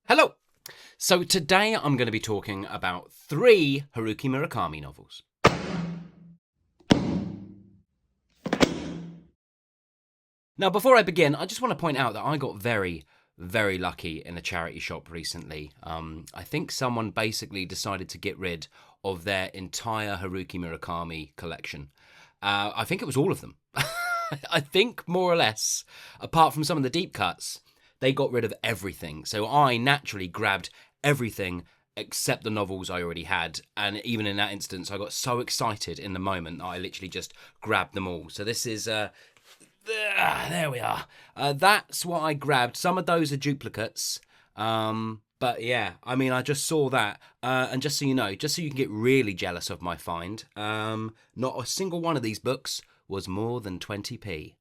Hello! So today I'm going to be talking about 3 Haruki Murakami novels. Now before I begin, I just want to point out that I got very lucky in a charity shop recently. I think someone basically decided to get rid of their entire Haruki Murakami collection. I think it was all of them. I think more or less, apart from some of the deep cuts, they got rid of everything. So I naturally grabbed everything except the novels I already had. And even in that instance, I got so excited in the moment that I literally just grabbed them all. So this is... there we are. That's what I grabbed. Some of those are duplicates. But yeah, I mean, I just saw that. And just so you know, just so you can get really jealous of my find, not a single one of these books was more than 20p.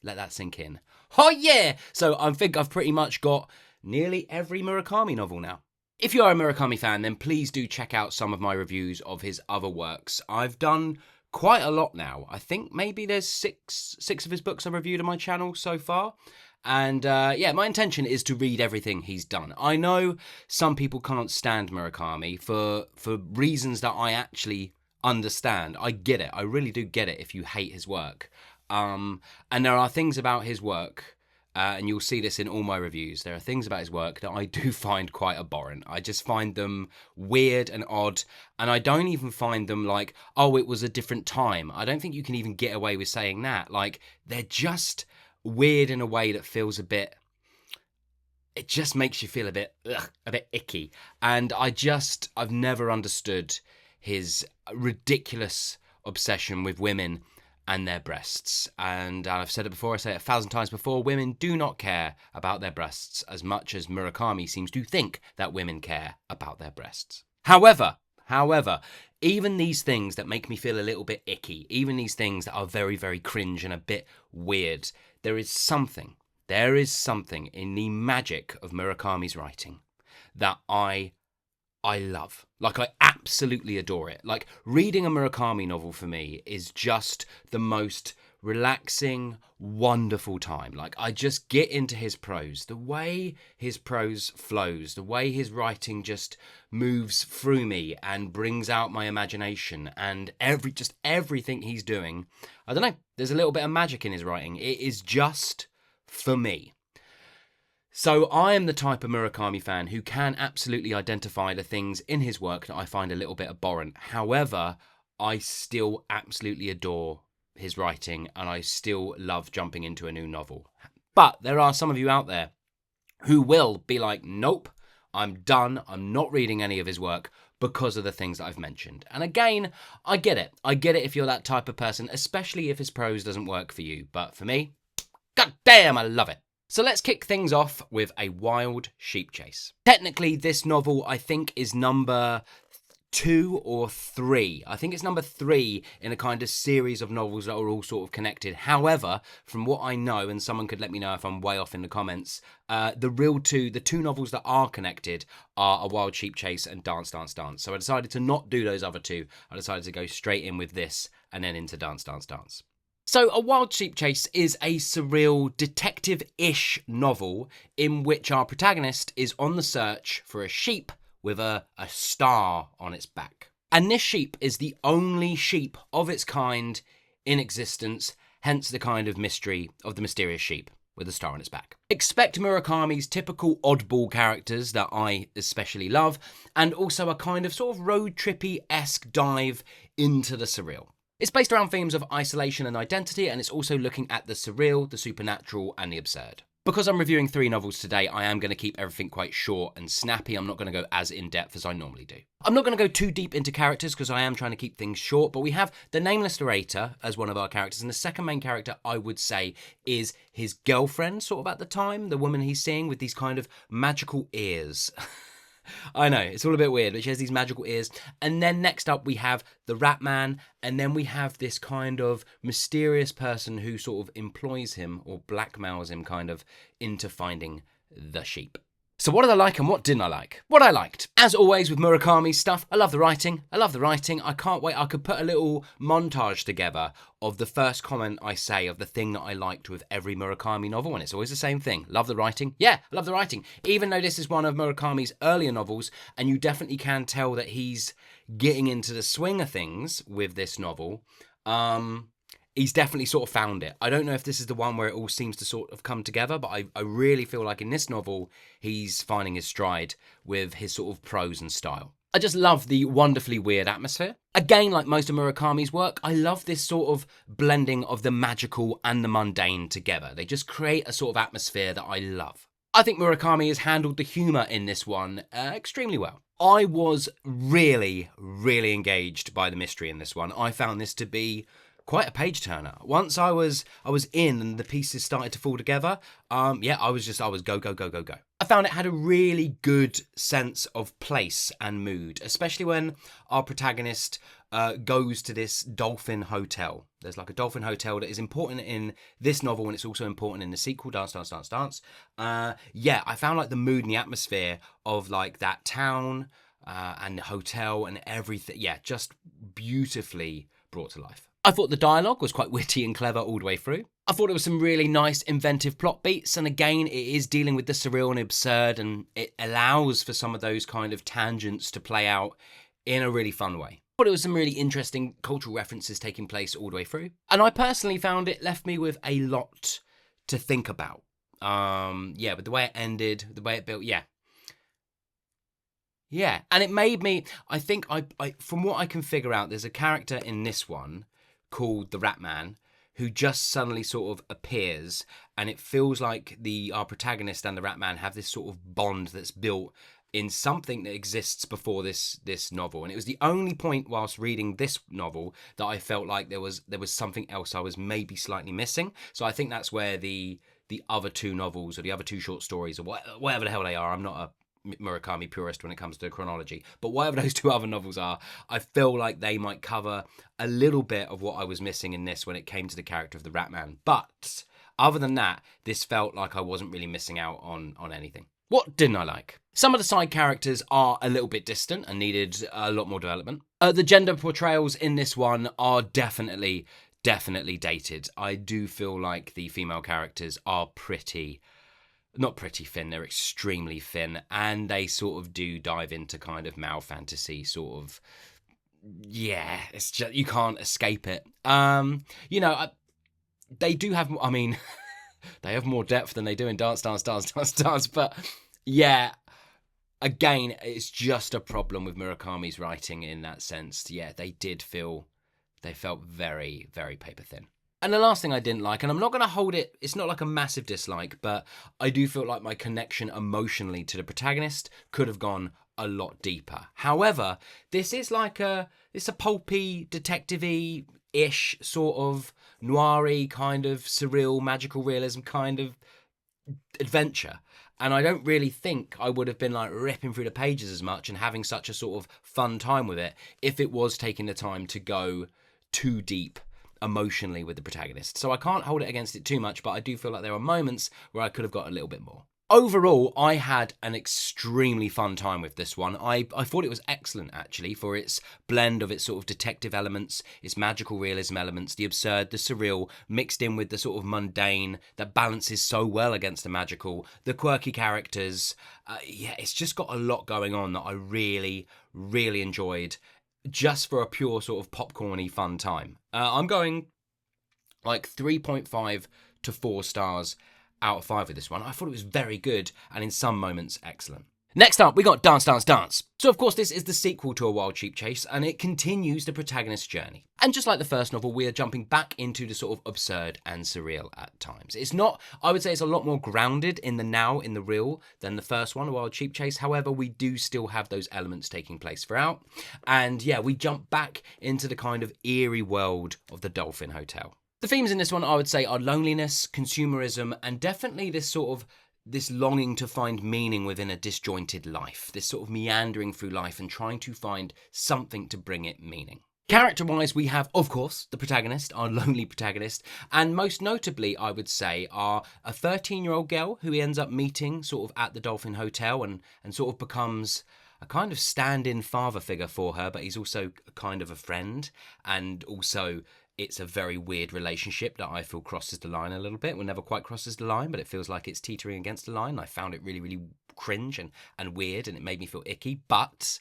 Let that sink in. Oh yeah! So I think I've pretty much got nearly every Murakami novel now. If you are a Murakami fan, then please do check out some of my reviews of his other works. I've done quite a lot now. I think maybe there's six of his books I've reviewed on my channel so far. And yeah, my intention is to read everything he's done. I know some people can't stand Murakami for reasons that I actually understand. I get it. I really do get it if you hate his work. And there are things about his work, and you'll see this in all my reviews, there are things about his work that I do find quite abhorrent. I just find them weird and odd, and I don't even find them like, oh, it was a different time. I don't think you can even get away with saying that. Like, they're just weird in a way that feels a bit... It just makes you feel a bit icky. And I've never understood his ridiculous obsession with women and their breasts. And I've said it before, I say it 1,000 times before, women do not care about their breasts as much as Murakami seems to think that women care about their breasts. However, even these things that make me feel a little bit icky, even these things that are very, very cringe and a bit weird, there is something in the magic of Murakami's writing that I love. Like, I absolutely adore it. Like, reading a Murakami novel for me is just the most relaxing, wonderful time. Like, I just get into his prose. The way his prose flows, the way his writing just moves through me and brings out my imagination, and everything he's doing. I don't know, there's a little bit of magic in his writing. It is just for me. So I am the type of Murakami fan who can absolutely identify the things in his work that I find a little bit abhorrent. However, I still absolutely adore his writing, and I still love jumping into a new novel. But there are some of you out there who will be like, nope, I'm done. I'm not reading any of his work because of the things that I've mentioned. And again, I get it. I get it if you're that type of person, especially if his prose doesn't work for you. But for me, god damn, I love it. So let's kick things off with A Wild Sheep Chase. Technically, this novel, I think, is number 2 or 3. I think it's number 3 in a kind of series of novels that are all sort of connected. However, from what I know, and someone could let me know if I'm way off in the comments, the two novels that are connected are A Wild Sheep Chase and Dance, Dance, Dance. So I decided to not do those other two. I decided to go straight in with this and then into Dance, Dance, Dance. So A Wild Sheep Chase is a surreal detective-ish novel in which our protagonist is on the search for a sheep with a star on its back. And this sheep is the only sheep of its kind in existence, hence the kind of mystery of the mysterious sheep with a star on its back. Expect Murakami's typical oddball characters that I especially love, and also a kind of sort of road trippy-esque dive into the surreal. It's based around themes of isolation and identity, and it's also looking at the surreal, the supernatural, and the absurd. Because I'm reviewing 3 novels today, I am going to keep everything quite short and snappy. I'm not going to go as in-depth as I normally do. I'm not going to go too deep into characters because I am trying to keep things short, but we have the nameless narrator as one of our characters, and the second main character, I would say, is his girlfriend, sort of at the time, the woman he's seeing with these kind of magical ears. I know, it's all a bit weird, but she has these magical ears. And then next up we have the Rat Man, and then we have this kind of mysterious person who sort of employs him or blackmails him kind of into finding the sheep. So what did I like and what didn't I like? What I liked. As always with Murakami's stuff, I love the writing. I can't wait. I could put a little montage together of the first comment I say of the thing that I liked with every Murakami novel, and it's always the same thing. Love the writing. Yeah, I love the writing. Even though this is one of Murakami's earlier novels, and you definitely can tell that he's getting into the swing of things with this novel, he's definitely sort of found it. I don't know if this is the one where it all seems to sort of come together, but I really feel like in this novel, he's finding his stride with his sort of prose and style. I just love the wonderfully weird atmosphere. Again, like most of Murakami's work, I love this sort of blending of the magical and the mundane together. They just create a sort of atmosphere that I love. I think Murakami has handled the humour in this one extremely well. I was really, really engaged by the mystery in this one. I found this to be quite a page turner. Once I was in and the pieces started to fall together, I was go, go, go, go, go. I found it had a really good sense of place and mood, especially when our protagonist goes to this dolphin hotel. There's like a dolphin hotel that is important in this novel and it's also important in the sequel, Dance, Dance, Dance, Dance. I found like the mood and the atmosphere of like that town and the hotel and everything, just beautifully brought to life. I thought the dialogue was quite witty and clever all the way through. I thought it was some really nice inventive plot beats, and again, it is dealing with the surreal and absurd, and it allows for some of those kind of tangents to play out in a really fun way. I thought it was some really interesting cultural references taking place all the way through. And I personally found it left me with a lot to think about. With the way it ended, the way it built, Yeah, and it made me, I think, I from what I can figure out, there's a character in this one called the Rat Man, who just suddenly sort of appears, and it feels like our protagonist and the Rat Man have this sort of bond that's built in something that exists before this novel. And it was the only point whilst reading this novel that I felt like there was something else I was maybe slightly missing. So I think that's where the other two novels or the other two short stories or whatever the hell they are, I'm not a Murakami purist when it comes to chronology, but whatever those two other novels are, I feel like they might cover a little bit of what I was missing in this when it came to the character of the Rat Man. But other than that, this felt like I wasn't really missing out on anything. What didn't I like? Some of the side characters are a little bit distant and needed a lot more development. The gender portrayals in this one are definitely dated. I do feel like the female characters are not pretty thin, they're extremely thin, and they sort of do dive into kind of male fantasy sort of, it's just, you can't escape it. They do have, they have more depth than they do in Dance, Dance, Dance, Dance, Dance, but again, it's just a problem with Murakami's writing in that sense. They felt very, very paper thin. And the last thing I didn't like, and I'm not going to hold it, it's not like a massive dislike, but I do feel like my connection emotionally to the protagonist could have gone a lot deeper. However, this is like it's a pulpy, detective-y-ish sort of noir-y kind of surreal, magical realism kind of adventure. And I don't really think I would have been like ripping through the pages as much and having such a sort of fun time with it if it was taking the time to go too deep emotionally with the protagonist. So I can't hold it against it too much, but I do feel like there are moments where I could have got a little bit more. Overall, I had an extremely fun time with this one. I thought it was excellent, actually, for its blend of its sort of detective elements, its magical realism elements, the absurd, the surreal, mixed in with the sort of mundane that balances so well against the magical, the quirky characters. It's just got a lot going on that I really, really enjoyed just for a pure sort of popcorny fun time. I'm going like 3.5 to 4 stars out of 5 with this one. I thought it was very good and in some moments excellent. Next up, we got Dance, Dance, Dance. So of course this is the sequel to A Wild Cheap Chase, and it continues the protagonist's journey. And just like the first novel, we are jumping back into the sort of absurd and surreal at times. It's not, I would say it's a lot more grounded in the now, in the real, than the first one, A Wild Cheap Chase. However, we do still have those elements taking place throughout. And we jump back into the kind of eerie world of the Dolphin Hotel. The themes in this one, I would say, are loneliness, consumerism, and definitely this longing to find meaning within a disjointed life, this sort of meandering through life and trying to find something to bring it meaning. Character-wise, we have, of course, the protagonist, our lonely protagonist, and most notably, I would say, are a 13-year-old girl who he ends up meeting sort of at the Dolphin Hotel and sort of becomes a kind of stand-in father figure for her, but he's also kind of a friend, and also it's a very weird relationship that I feel crosses the line a little bit. Well, never quite crosses the line, but it feels like it's teetering against the line. I found it really, really cringe and weird, and it made me feel icky, but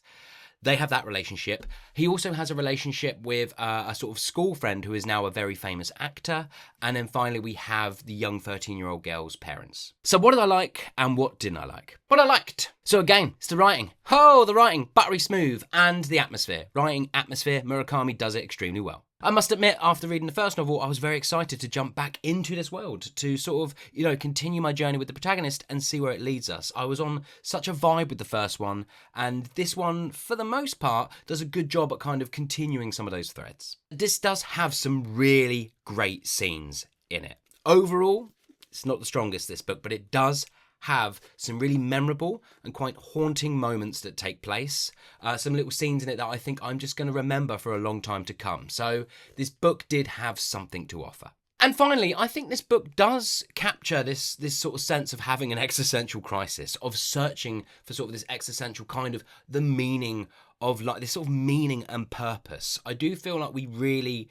they have that relationship. He also has a relationship with a sort of school friend who is now a very famous actor. And then finally, we have the young 13-year-old girl's parents. So what did I like and what didn't I like? What I liked. So again, it's the writing. Oh, the writing, buttery smooth, and the atmosphere. Writing, atmosphere, Murakami does it extremely well. I must admit, after reading the first novel, I was very excited to jump back into this world, to sort of, continue my journey with the protagonist and see where it leads us. I was on such a vibe with the first one, and this one, for the most part, does a good job at kind of continuing some of those threads. This does have some really great scenes in it. Overall, it's not the strongest, this book, but it does have some really memorable and quite haunting moments that take place. Some little scenes in it that I think I'm just going to remember for a long time to come. So this book did have something to offer. And finally, I think this book does capture this sort of sense of having an existential crisis, of searching for sort of this existential kind of the meaning of like this sort of meaning and purpose. I do feel like we really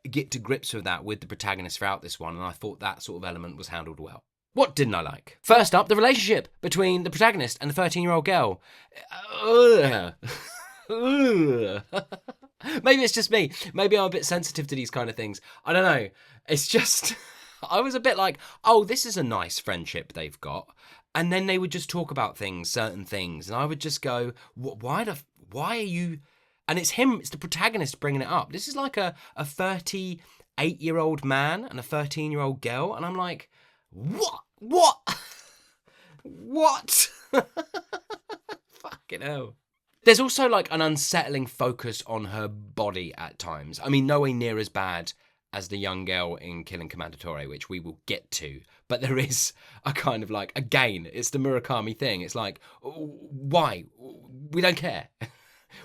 get to grips with that with the protagonist throughout this one, and I thought that sort of element was handled well. What didn't I like? First up, the relationship between the protagonist and the 13-year-old girl. Maybe it's just me. Maybe I'm a bit sensitive to these kind of things. I don't know. It's just, I was a bit like, oh, this is a nice friendship they've got. And then they would just talk about things, certain things. And I would just go, why are you... And it's him, it's the protagonist bringing it up. This is like a 38-year-old man and a 13-year-old girl. And I'm like... What? Fucking hell. There's also like an unsettling focus on her body at times. I mean, nowhere near as bad as the young girl in Killing Commendatore, which we will get to. But there is a kind of like, again, it's the Murakami thing. It's like, why? We don't care.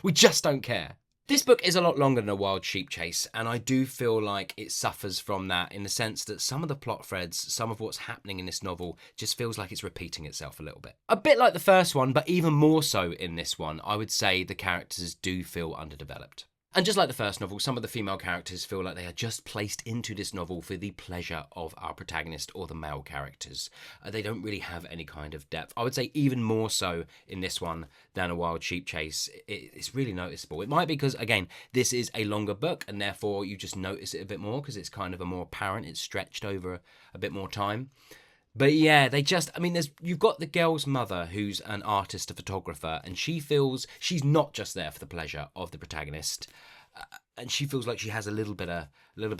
We just don't care. This book is a lot longer than A Wild Sheep Chase, and I do feel like it suffers from that in the sense that some of the plot threads, some of what's happening in this novel, just feels like it's repeating itself a little bit. A bit like the first one, but even more so in this one, I would say the characters do feel underdeveloped. And just like the first novel, some of the female characters feel like they are just placed into this novel for the pleasure of our protagonist or the male characters. They don't really have any kind of depth. I would say even more so in this one than A Wild Sheep Chase. It's really noticeable. It might be because, again, this is a longer book and therefore you just notice it a bit more because it's kind of a more apparent. It's stretched over a bit more time. But yeah, you've got the girl's mother who's an artist, a photographer, and she feels she's not just there for the pleasure of the protagonist. And she feels like she has a little bit of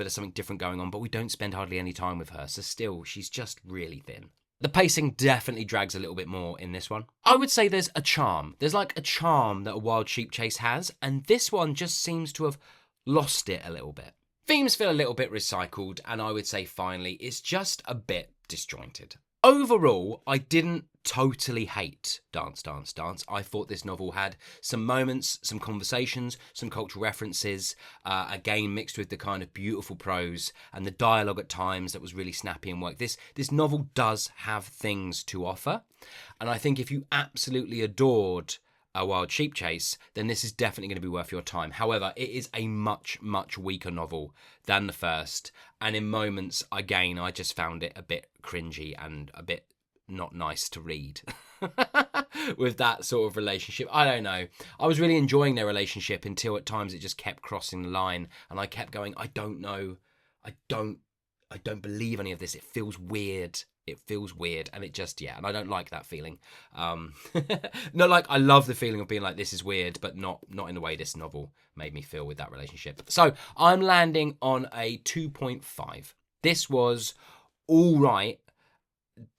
something different going on, but we don't spend hardly any time with her. So still, she's just really thin. The pacing definitely drags a little bit more in this one. I would say there's a charm. There's like a charm that A Wild Sheep Chase has, and this one just seems to have lost it a little bit. Themes feel a little bit recycled, and I would say finally, it's just a bit disjointed. Overall, I didn't totally hate Dance, Dance, Dance. I thought this novel had some moments, some conversations, some cultural references, again mixed with the kind of beautiful prose and the dialogue at times that was really snappy and worked. This novel does have things to offer, and I think if you absolutely adored A Wild Sheep Chase, then this is definitely going to be worth your time. However, it is a much, much weaker novel than the first, and in moments, again, I just found it a bit cringy and a bit not nice to read with that sort of relationship. I don't know. I was really enjoying their relationship until at times it just kept crossing the line, and I kept going, I don't know. I don't believe any of this. It feels weird. And it just, and I don't like that feeling. Not like I love the feeling of being like, this is weird, but not in the way this novel made me feel with that relationship. So I'm landing on a 2.5. This was all right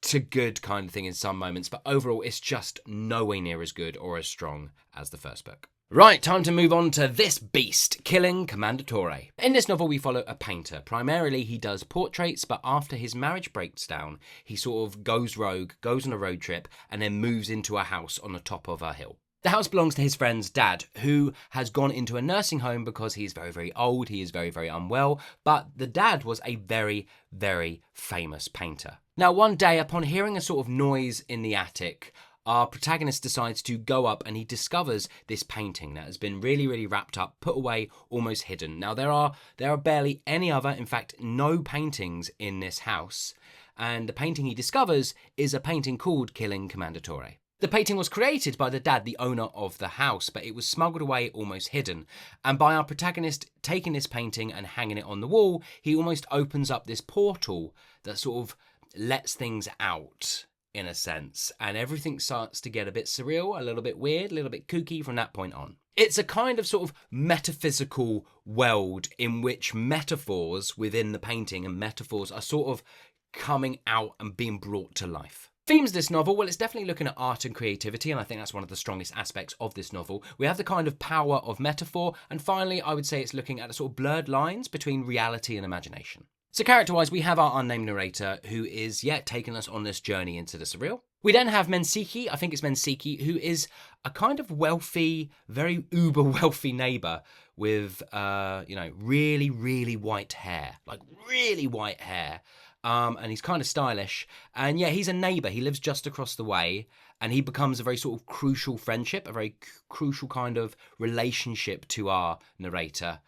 to good kind of thing in some moments, but overall it's just nowhere near as good or as strong as the first book. Right, time to move on to this beast, Killing Commendatore. In this novel, we follow a painter. Primarily, he does portraits, but after his marriage breaks down, he sort of goes rogue, goes on a road trip, and then moves into a house on the top of a hill. The house belongs to his friend's dad, who has gone into a nursing home because he's very, very old, he is very, very unwell, but the dad was a very, very famous painter. Now, one day, upon hearing a sort of noise in the attic, our protagonist decides to go up and he discovers this painting that has been really, really wrapped up, put away, almost hidden. Now, there are barely any other, in fact, no paintings in this house, and the painting he discovers is a painting called Killing Commendatore. The painting was created by the dad, the owner of the house, but it was smuggled away, almost hidden. And by our protagonist taking this painting and hanging it on the wall, he almost opens up this portal that sort of lets things out, in a sense. And everything starts to get a bit surreal, a little bit weird, a little bit kooky from that point on. It's a kind of sort of metaphysical world in which metaphors within the painting and metaphors are sort of coming out and being brought to life. Themes of this novel, well, it's definitely looking at art and creativity, and I think that's one of the strongest aspects of this novel. We have the kind of power of metaphor, and finally, I would say it's looking at the sort of blurred lines between reality and imagination. So character-wise, we have our unnamed narrator, who is, taking us on this journey into the surreal. We then have Mensiki, I think it's Mensiki, who is a kind of wealthy, very uber-wealthy neighbour with, really, really white hair. Like, really white hair. And he's kind of stylish. And he's a neighbour. He lives just across the way. And he becomes a very sort of crucial friendship, a very crucial kind of relationship to our narrator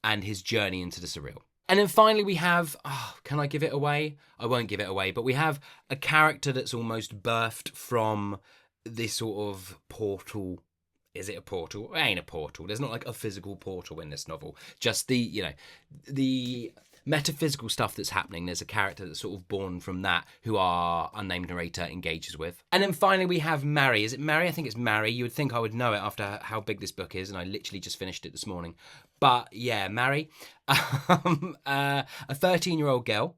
and his journey into the surreal. And then finally we have, can I give it away? I won't give it away, but we have a character that's almost birthed from this sort of portal. Is it a portal? It ain't a portal. There's not like a physical portal in this novel. Just the metaphysical stuff that's happening. There's a character that's sort of born from that who our unnamed narrator engages with. And then finally we have Mary. Is it Mary? I think it's Mary. You would think I would know it after how big this book is, and I literally just finished it this morning. But yeah, Mary, a 13-year-old girl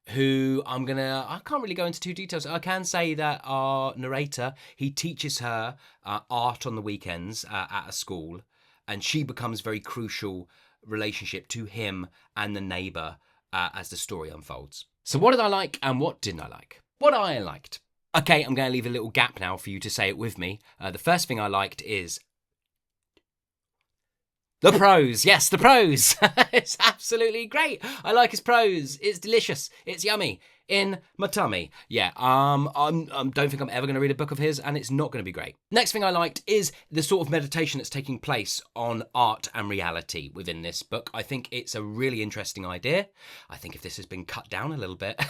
who I can't really go into too details. I can say that our narrator, he teaches her art on the weekends at a school, and she becomes very crucial relationship to him and the neighbour as the story unfolds. So what did I like and what didn't I like? What I liked. Okay, I'm going to leave a little gap now for you to say it with me. The first thing I liked is the prose. Yes, the prose. It's absolutely great. I like his prose. It's delicious. It's yummy. In my tummy. Yeah, don't think I'm ever going to read a book of his, and it's not going to be great. Next thing I liked is the sort of meditation that's taking place on art and reality within this book. I think it's a really interesting idea. I think if this has been cut down a little bit,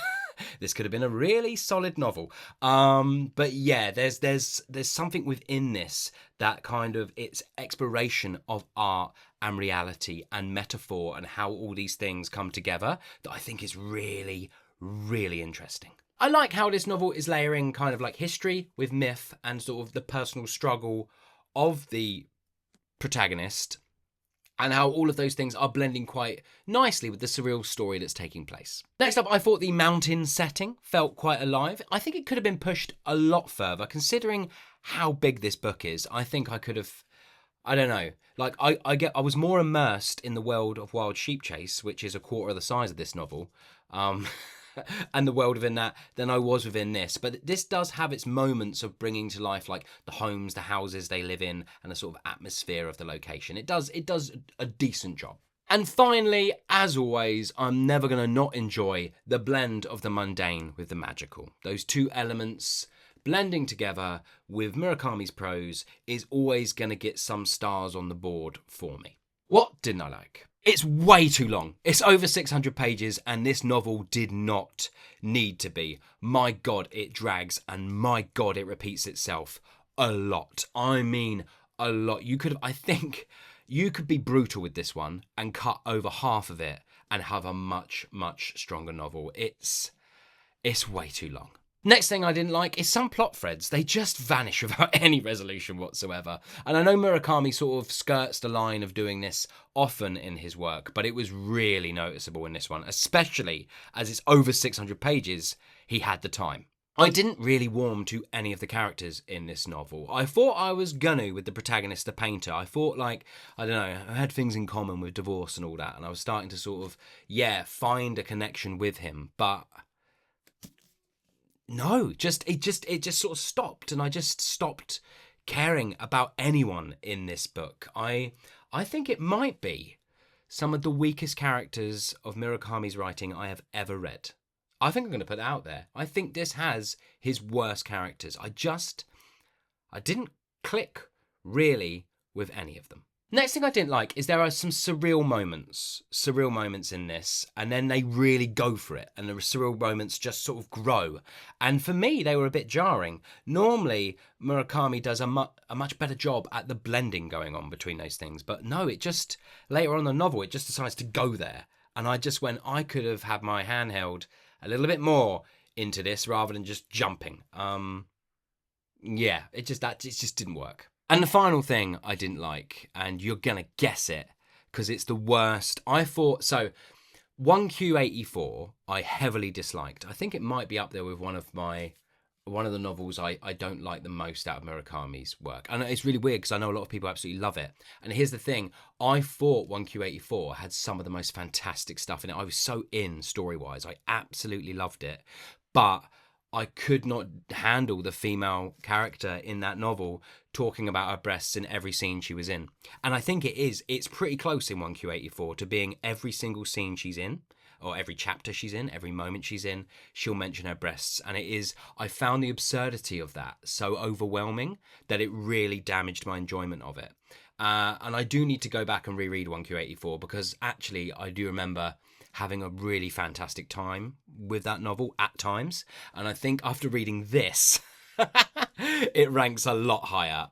this could have been a really solid novel. But yeah, there's something within this that kind of its exploration of art and reality and metaphor and how all these things come together that I think is really, really interesting. I like how this novel is layering kind of like history with myth and sort of the personal struggle of the protagonist, and how all of those things are blending quite nicely with the surreal story that's taking place. Next up, I thought the mountain setting felt quite alive. I think it could have been pushed a lot further, considering how big this book is. I think I could have, I don't know, like I was more immersed in the world of Wild Sheep Chase, which is a quarter of the size of this novel, and the world within that than I was within this. But this does have its moments of bringing to life like the homes, the houses they live in, and the sort of atmosphere of the location. It does a decent job. And finally, as always, I'm never going to not enjoy the blend of the mundane with the magical. Those two elements blending together with Murakami's prose is always going to get some stars on the board for me. What didn't I like? It's way too long. It's over 600 pages, and this novel did not need to be. My God, it drags, and my God, it repeats itself a lot. I mean, a lot. I think you could be brutal with this one and cut over half of it and have a much, much stronger novel. It's way too long. Next thing I didn't like is some plot threads. They just vanish without any resolution whatsoever. And I know Murakami sort of skirts the line of doing this often in his work, but it was really noticeable in this one, especially as it's over 600 pages, he had the time. I didn't really warm to any of the characters in this novel. I thought I was gonna with the protagonist, the painter. I thought, like, I don't know, I had things in common with divorce and all that, and I was starting to sort of, find a connection with him, but no, it just sort of stopped, and I just stopped caring about anyone in this book. I think it might be some of the weakest characters of Murakami's writing I have ever read. I think I'm going to put it out there. I think this has his worst characters. I didn't click really with any of them. Next thing I didn't like is there are some surreal moments in this, and then they really go for it, and the surreal moments just sort of grow. And for me, they were a bit jarring. Normally, Murakami does a much better job at the blending going on between those things, but no, it just, later on in the novel, it just decides to go there. And I just went, I could have had my hand held a little bit more into this rather than just jumping. Yeah, it just didn't work. And the final thing I didn't like, and you're going to guess it, because it's the worst. I thought, so 1Q84 I heavily disliked. I think it might be up there with one of the novels I don't like the most out of Murakami's work. And it's really weird because I know a lot of people absolutely love it. And here's the thing, I thought 1Q84 had some of the most fantastic stuff in it. I was so in story-wise. I absolutely loved it. But I could not handle the female character in that novel talking about her breasts in every scene she was in. And I think it's pretty close in 1Q84 to being every single scene she's in, or every chapter she's in, every moment she's in, she'll mention her breasts. And I found the absurdity of that so overwhelming that it really damaged my enjoyment of it. And I do need to go back and reread 1Q84 because actually I do remember having a really fantastic time with that novel at times. And I think after reading this, it ranks a lot higher,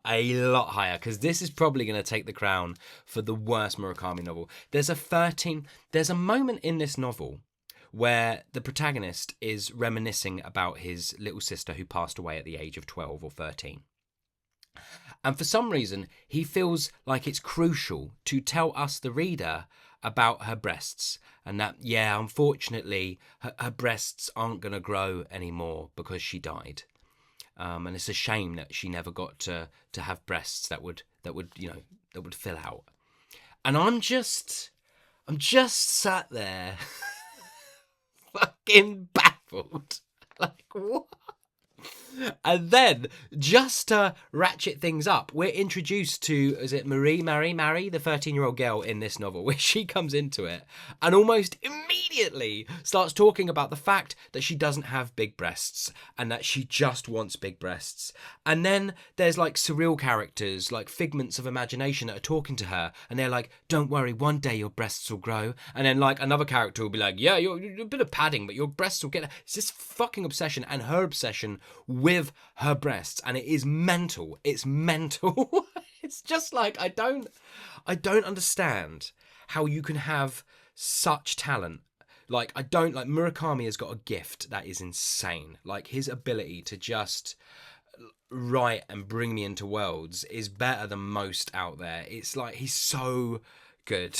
because this is probably going to take the crown for the worst Murakami novel. There's a moment in this novel where the protagonist is reminiscing about his little sister who passed away at the age of 12 or 13. And for some reason, he feels like it's crucial to tell us, the reader, about her breasts, and that, yeah, unfortunately, her breasts aren't going to grow anymore because she died. And it's a shame that she never got to have breasts that would fill out. And I'm just sat there fucking baffled. Like, what? And then, just to ratchet things up, we're introduced to, is it Marie, the 13-year-old girl in this novel, where she comes into it and almost immediately starts talking about the fact that she doesn't have big breasts and that she just wants big breasts. And then there's like surreal characters, like figments of imagination that are talking to her, and they're like, don't worry, one day your breasts will grow. And then like another character will be like, yeah, you're a bit of padding, but your breasts will get... It's this fucking obsession, and her obsession with her breasts, and it is mental. It's mental. It's just like, I don't understand how you can have such talent. Like, Murakami has got a gift that is insane. Like, his ability to just write and bring me into worlds is better than most out there. It's like, he's so good.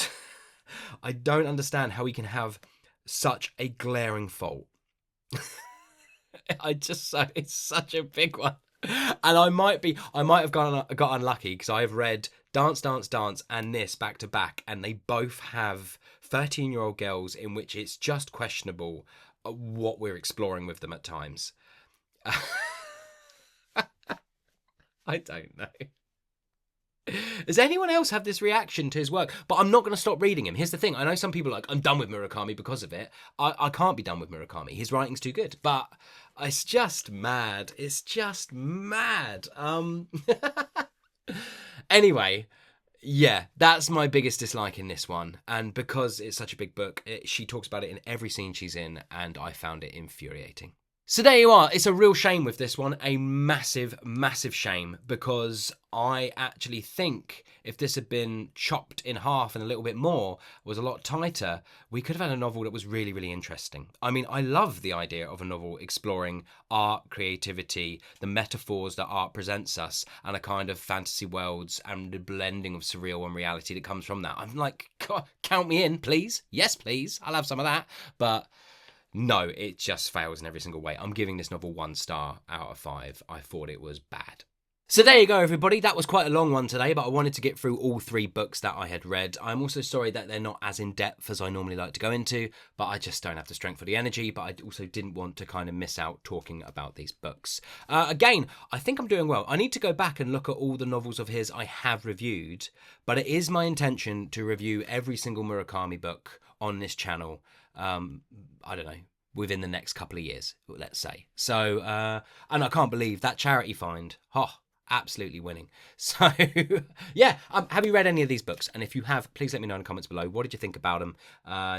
I don't understand how he can have such a glaring fault. It's such a big one. And I might have got unlucky because I've read Dance, Dance, Dance and this back to back, and they both have 13-year-old girls in which it's just questionable what we're exploring with them at times. I don't know. Does anyone else have this reaction to his work? But I'm not going to stop reading him. Here's the thing. I know some people are like, I'm done with Murakami because of it. I can't be done with Murakami. His writing's too good. But it's just mad. It's just mad. Anyway, yeah, that's my biggest dislike in this one. And because it's such a big book, she talks about it in every scene she's in, and I found it infuriating. So there you are. It's a real shame with this one. A massive, massive shame, because I actually think if this had been chopped in half and a little bit more, was a lot tighter, we could have had a novel that was really, really interesting. I mean, I love the idea of a novel exploring art, creativity, the metaphors that art presents us, and a kind of fantasy worlds and the blending of surreal and reality that comes from that. I'm like, God, count me in, please. Yes, please. I'll have some of that. But no, it just fails in every single way. I'm giving this novel 1 star out of 5. I thought it was bad. So there you go, everybody. That was quite a long one today, but I wanted to get through all 3 books that I had read. I'm also sorry that they're not as in-depth as I normally like to go into, but I just don't have the strength or the energy, but I also didn't want to kind of miss out talking about these books. Again, I think I'm doing well. I need to go back and look at all the novels of his I have reviewed, but it is my intention to review every single Murakami book on this channel, I don't know, within the next couple of years, let's say. So, and I can't believe that charity find. Absolutely winning. So, yeah, have you read any of these books? And if you have, please let me know in the comments below. What did you think about them?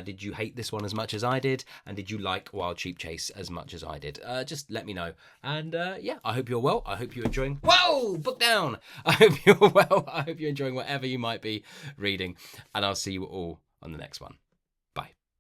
Did you hate this one as much as I did? And did you like Wild Sheep Chase as much as I did? Just let me know. And yeah, I hope you're well. I hope you're enjoying... Whoa! Book down! I hope you're well. I hope you're enjoying whatever you might be reading. And I'll see you all on the next one.